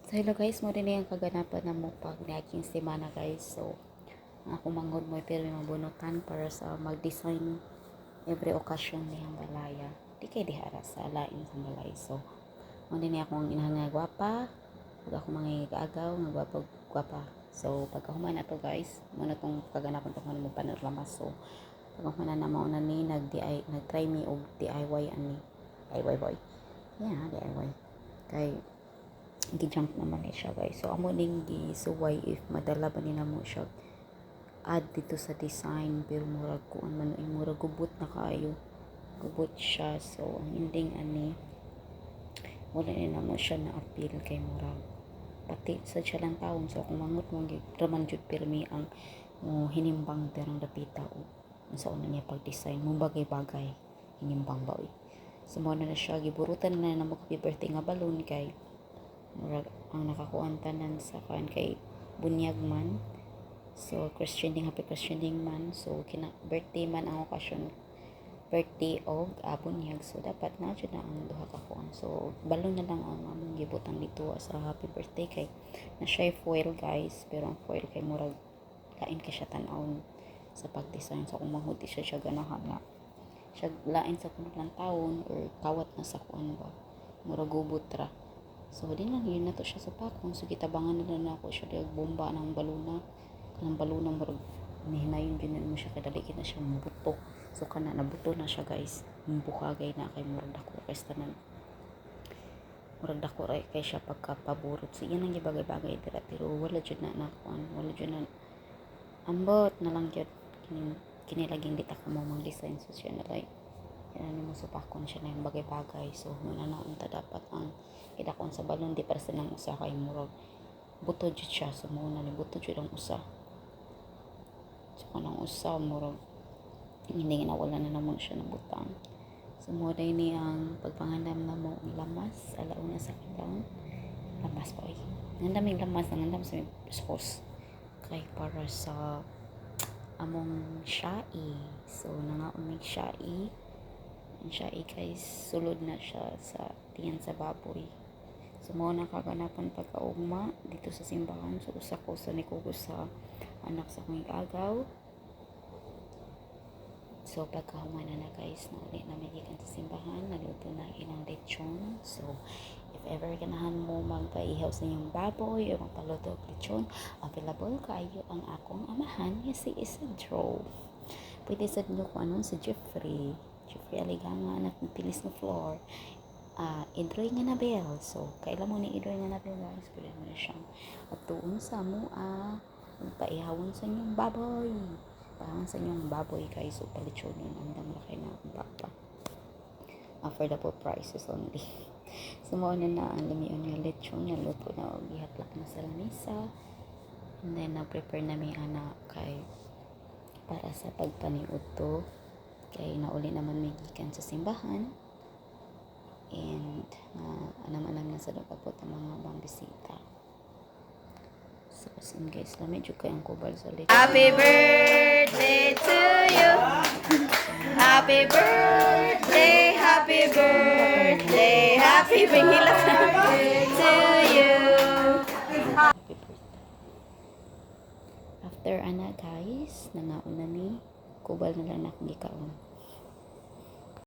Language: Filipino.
So hello guys, mo din yung kaganapan na mo pag niaking semana guys. So ako manghod mo pero mabunutan para sa mag-design every occasion niyang balaya. Di kay dihara sa lain sa balay. So mo din akong inahang nga gwapa, pag ako mga agaw nga gwapa. So pagkahuman na to guys, mo na tong kaganapan to mo panorama. So pagkahuman na mo na ni nag-try me og DIY ani. DIY boy. Yeah, DIY. Kay gi-jump naman ni siya guys. So amo ning gisuway if madala ba nila mo siya add dito sa design pero murag kuan man murag gubot na kaayo. Gubot siya. So ang ending ani wala ni na mo siya na appeal kay murag pati sa siya lang taon. So kung mangut mo raman jud pirmi ang hinimbang terang dapita o sa una niya pag-design mo bagay-bagay hinimbang ba oy. So mo na siya giburutan na mo happy birthday nga balloon kay murag ang nakakuan tanan sa kan kay bunyag man. So questioning happy questioning man. So kina birthday man ang okasyon, birthday og bunyag. So dapat na jud na ang duha ka kuan. So balon na lang ang among gibutang dito sa happy birthday kay na siya foil guys, pero ang foil kay murag lain kay siya tan-awon sa pag-design. So kung mahudi siya ganahan na siya lain sa kuno lang taon or kawat na sa kuan ba murag gubot ra. So, din lang yun na to siya sa pakong. So, kitabangan nila na ako siya dahil bomba ng baluna. Kanang baluna mo nihinayon din mo siya kadali na siya mabuto. So, kana nabuto na siya guys. Mbukagay na kay murag dako. Kay tanan. Murag dako kay siya pagkapaburot. So, yan ang bagay-bagay dira. Pero wala dyan na nakuan. Wala dyan na ambot na lang dyan. Kinilaging dita ka mo mga design. So, siya na like yan mo supakon siya na yung bagay-bagay. So muna na unta dapat ang idakon sa balon di para silang usa kay murag buto jud siya. So muna ni buto jud ang usa. So kanang usa murag hindi na wala na namon siya nabutang. So mo day ni ang pagpangandam na mo lamas alauna sa kadang lamas pa oy. Ngandaming lamas ngandam sa sauce kay para sa among syai. So nangaumig syai. Ang siya guys sulod na siya sa tiyan sa baboy. So mo na kaganapan pagkaugma dito sa simbahan. So usa ko sa nikugo sa anak sa kong agaw. So pagkahuman na guys na ulit na magikan sa simbahan naluto na ilang lechon. So if ever ganahan mo magpaihaw sa inyong baboy o magpaluto og lechon, available kayo ang akong amahan nga si Isidro. Pwede sa nyo kung anong si Jeffrey Aliganga anak ng Tilis na Floor. Idroy nga Nabel. So kailan mo ni Idroy nga Nabel guys, pwede mo na siyang atuon sa mua paihawon sa inyong baboy. Paihawon sa inyong baboy guys. So palitsonin ang damla kayo na baba. Affordable prices only. So mo na ang lamion yung lechon na luto na o gihatlak na sa lamesa. And then na-prepare na may anak kay para sa pagpaniud to kay nauli naman may gikan sa simbahan and anam-anam na sa dagapot ang mga bang bisita. So sin guys lamay jud kay ang kubal sa lechon. Happy birthday to you. Happy birthday, happy birthday, happy birthday to you. Happy birthday. After ana guys nangaon na ni kubal na lang na akong gikaon.